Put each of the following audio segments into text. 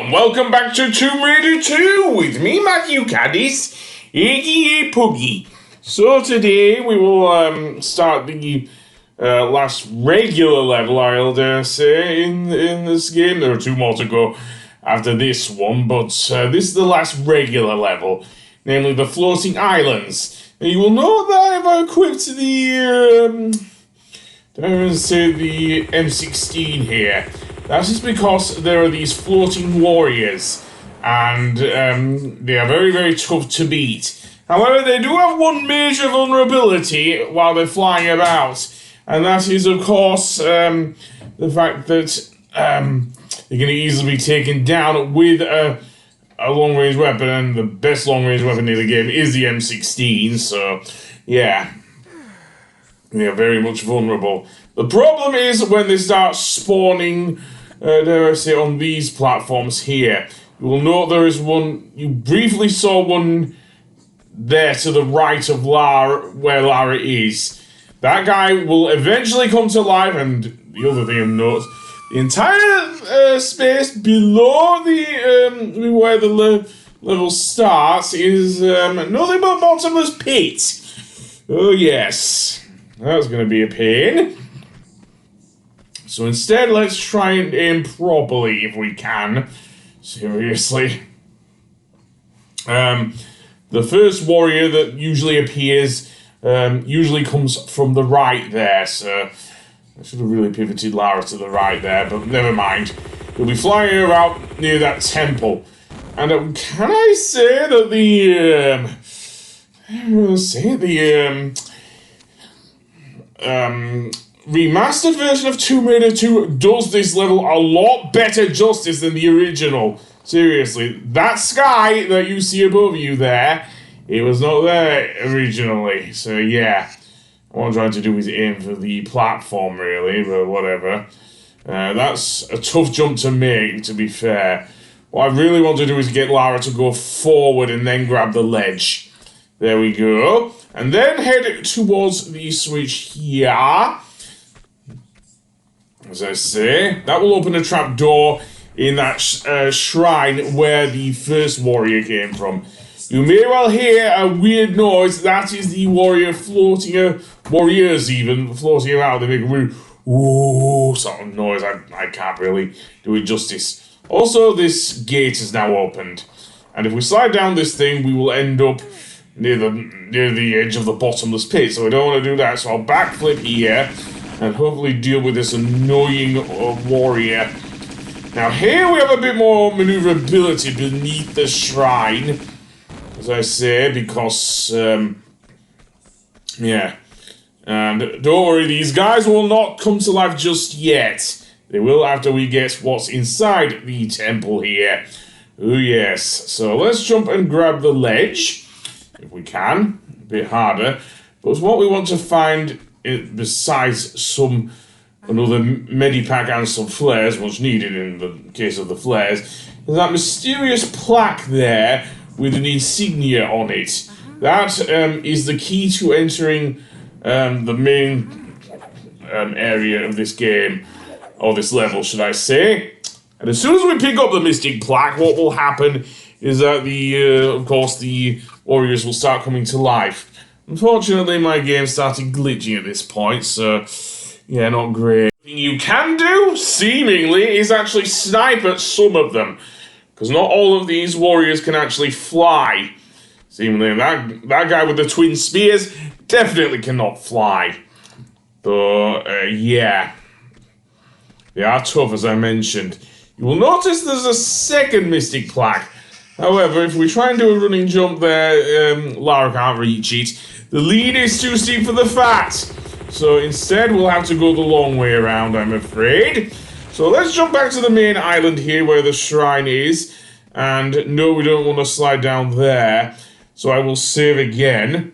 and welcome back to Tomb Raider 2 with me, Matthew Caddis, aka Puggy. So today we will start the last regular level, I'll dare say, in this game. There are two more to go after this one, but this is the last regular level, namely the floating islands. Now you will note that I've equipped the M16 here. That is because there are these floating warriors, and they are very, very tough to beat. However, they do have one major vulnerability while they're flying about, and that is, of course, the fact that they're going to easily be taken down with a long-range weapon, and the best long-range weapon in the game is the M16, so, yeah. They are very much vulnerable. The problem is when they start spawning, dare I say, on these platforms here. You will note there is one, you briefly saw one there to the right of Lara, where Lara is. That guy will eventually come to life, and the other thing of note, the entire space below the where the level starts is nothing but bottomless pit. Oh yes, that's going to be a pain. So instead, let's try and aim properly if we can. Seriously. The first warrior that usually appears usually comes from the right there, so I should have really pivoted Lara to the right there, but never mind. He'll be flying around near that temple. And can I say that remastered version of Tomb Raider 2 does this level a lot better justice than the original. Seriously, that sky that you see above you there, it was not there originally. So yeah, what I'm trying to do is aim for the platform really, but whatever. That's a tough jump to make, to be fair. What I really want to do is get Lara to go forward and then grab the ledge. There we go. And then head towards the switch here. As I say, that will open a trapdoor in that shrine where the first warrior came from. You may well hear a weird noise. That is the warrior floating, warriors even, floating around. They make a weird ooh sort of noise. I can't really do it justice. Also, this gate is now opened. And if we slide down this thing, we will end up near the edge of the bottomless pit. So we don't want to do that. So I'll backflip here and hopefully deal with this annoying warrior. Now here we have a bit more maneuverability beneath the shrine, as I say, because, yeah. And don't worry, these guys will not come to life just yet. They will after we get what's inside the temple here. Oh yes. So let's jump and grab the ledge, if we can. A bit harder. But what we want to find, besides another medipack and some flares, much needed in the case of the flares, is that mysterious plaque there with an insignia on it. That is the key to entering the main area of this game, or this level, should I say. And as soon as we pick up the mystic plaque, what will happen is that of course, the warriors will start coming to life. Unfortunately, my game started glitching at this point, so yeah, not great. What you can do, seemingly, is actually snipe at some of them, because not all of these warriors can actually fly. Seemingly, that guy with the twin spears definitely cannot fly. But, yeah. They are tough, as I mentioned. You will notice there's a second mystic plaque. However, if we try and do a running jump there, Lara can't reach it. The lead is too steep for the fat. So instead, we'll have to go the long way around, I'm afraid. So let's jump back to the main island here where the shrine is. And no, we don't want to slide down there. So I will save again.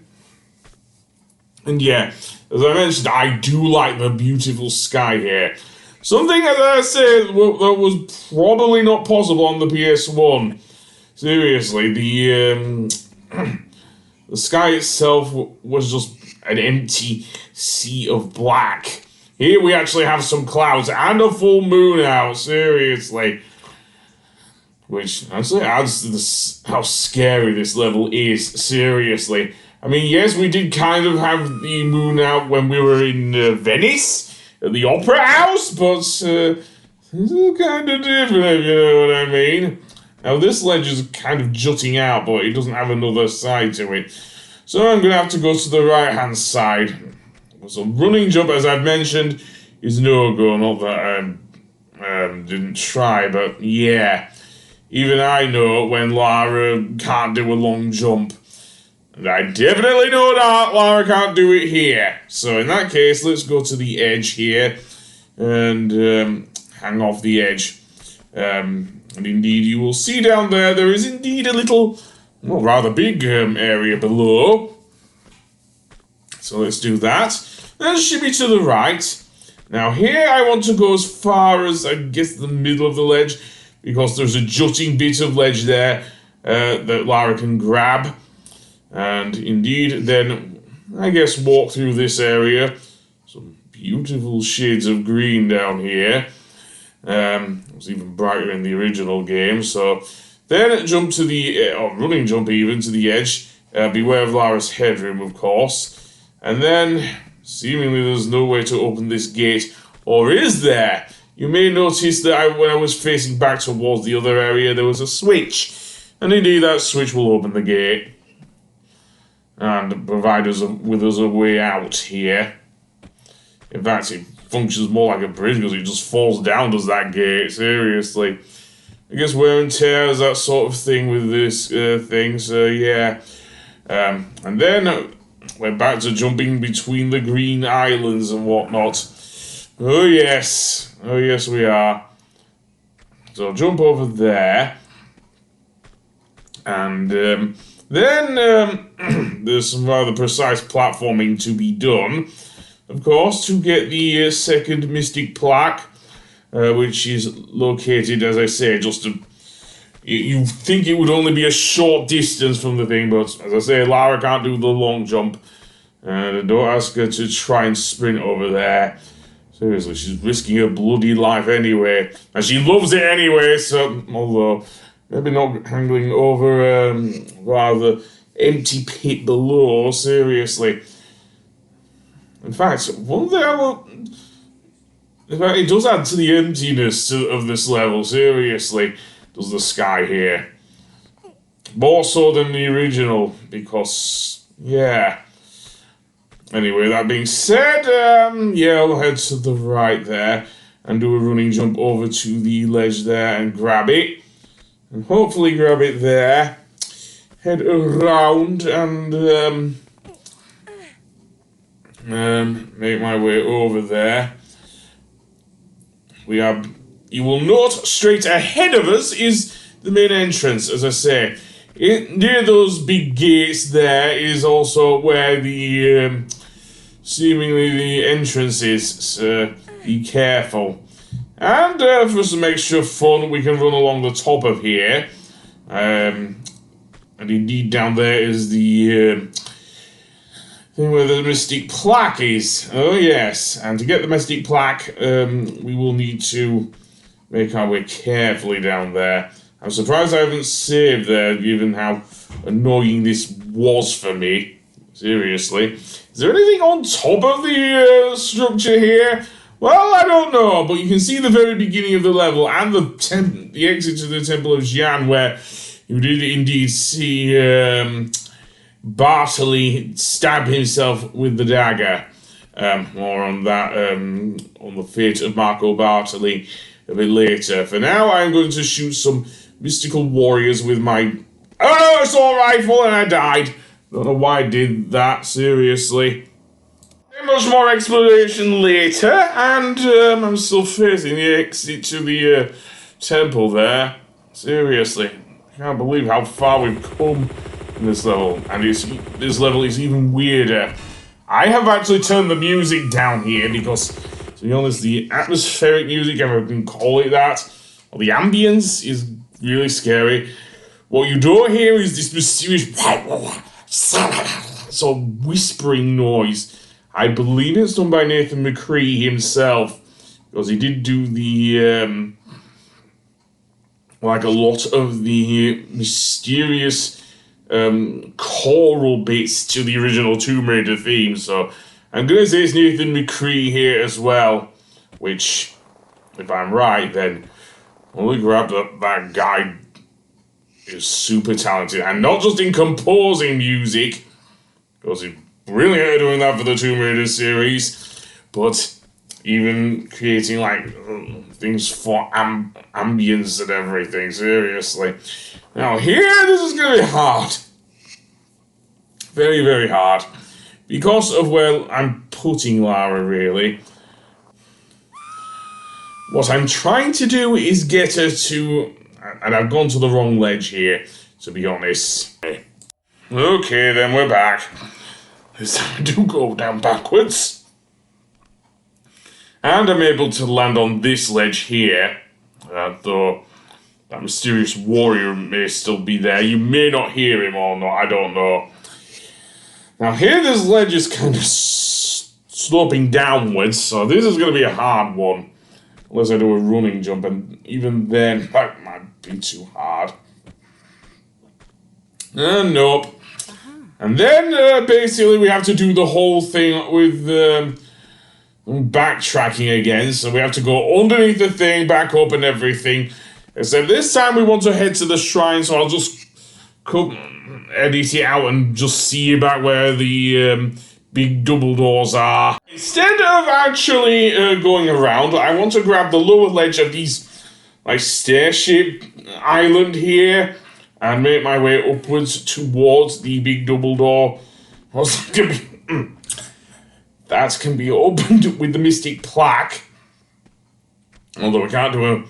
And yeah, as I mentioned, I do like the beautiful sky here. Something, as I said, that was probably not possible on the PS1. Seriously, the sky itself was just an empty sea of black. Here we actually have some clouds and a full moon out, seriously. which actually adds to how scary this level is, seriously. I mean, yes, we did kind of have the moon out when we were in Venice, at the Opera House, but it's kind of different, if you know what I mean. Now, this ledge is kind of jutting out, but it doesn't have another side to it. So I'm going to have to go to the right-hand side. So running jump, as I've mentioned, is no-go. Not that I didn't try, but yeah. Even I know when Lara can't do a long jump. And I definitely know that Lara can't do it here. So in that case, let's go to the edge here and hang off the edge. And indeed, you will see down there is indeed a little, well, rather big area below. So let's do that. And shimmy to the right. Now here I want to go as far as, I guess, the middle of the ledge, because there's a jutting bit of ledge there that Lara can grab. And indeed, then, I guess, walk through this area. Some beautiful shades of green down here. It was even brighter in the original game. So then jump to the, or running jump even, to the edge. Beware of Lara's headroom, of course. And then, seemingly there's no way to open this gate. Or is there? You may notice that when I was facing back towards the other area, there was a switch. And indeed, that switch will open the gate. And provide us with a way out here. In fact, it functions more like a bridge because it just falls down, does that gate? Seriously. I guess wear and tear is that sort of thing with this thing, so yeah. And then we're back to jumping between the green islands and whatnot. Oh yes we are. So jump over there. And then there's some rather precise platforming to be done. Of course, to get the second mystic plaque, which is located, as I say, just you think it would only be a short distance from the thing, but as I say, Lara can't do the long jump. And don't ask her to try and sprint over there. Seriously, she's risking her bloody life anyway. And she loves it anyway, so, although maybe not handling over rather empty pit below, seriously. In fact, one thing I will... In fact, it does add to the emptiness of this level, seriously, does the sky here. More so than the original, because, yeah. Anyway, that being said, yeah, I'll head to the right there and do a running jump over to the ledge there and grab it. And hopefully grab it there. Head around and make my way over there. You will note straight ahead of us is the main entrance, as I say. Near those big gates there is also where the seemingly the entrance is, so be careful. And for some extra fun, we can run along the top of here. And indeed down there is the thing where the mystic plaque is. Oh yes, and to get the mystic plaque, we will need to make our way carefully down there. I'm surprised I haven't saved there, given how annoying this was for me. Seriously. Is there anything on top of the structure here? Well, I don't know, but you can see the very beginning of the level and the exit to the Temple of Xian, where you did indeed see Bartley stab himself with the dagger. More on that, on the fate of Marco Bartley a bit later. For now, I'm going to shoot some mystical warriors with my assault rifle, and I died. Don't know why I did that, seriously. Much more exploration later, and I'm still facing the exit to the temple there. Seriously, I can't believe how far we've come in this level, and this level is even weirder. I have actually turned the music down here because, to be honest, the atmospheric music, if I can call it that, or the ambience, is really scary. What you don't hear is this mysterious sort of whispering noise. I believe it's done by Nathan McCree himself, because he did do the like a lot of the mysterious choral bits to the original Tomb Raider theme. So I'm going to say it's Nathan McCree here as well, which, if I'm right, then only grab that guy is super talented, and not just in composing music, because he's brilliant at doing that for the Tomb Raider series, but even creating like things for ambience and everything. Seriously. Now here, this is gonna be hard. Very, very hard. Because of where I'm putting Lara, really. What I'm trying to do is get her to... And I've gone to the wrong ledge here, to be honest. Okay, then we're back. This time I do go down backwards. And I'm able to land on this ledge here. Though that mysterious warrior may still be there. You may not hear him or not, I don't know. Now here this ledge is kind of sloping downwards, so this is going to be a hard one. Unless I do a running jump, and even then, that might be too hard. Nope. And then, basically, we have to do the whole thing with backtracking again. So we have to go underneath the thing, back up and everything. Except this time we want to head to the shrine, so I'll just edit it out and just see you back where the big double doors are. Instead of actually going around, I want to grab the lower ledge of these like stairship island here and make my way upwards towards the big double door. That can be opened with the mystic plaque. Although we can't do a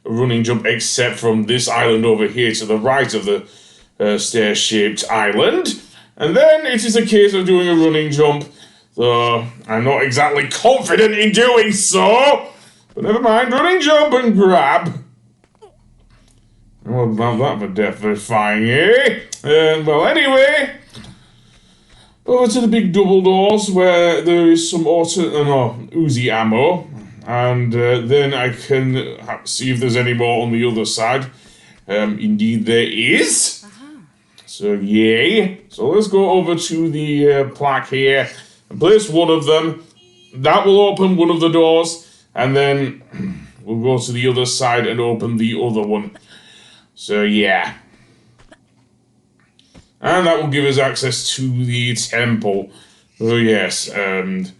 running jump except from this island over here to the right of the stair-shaped island. And then it is a case of doing a running jump, though I'm not exactly confident in doing so. But never mind, running jump and grab. Well, that for death defying, eh? Well, anyway, over to the big double doors where there is some Uzi ammo. And then I can see if there's any more on the other side. Indeed there is. So, yay. So let's go over to the plaque here and place one of them. That will open one of the doors, and then we'll go to the other side and open the other one. So, yeah. And that will give us access to the temple. Oh, yes. And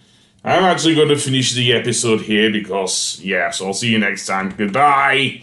I'm actually going to finish the episode here because, yeah, so I'll see you next time. Goodbye.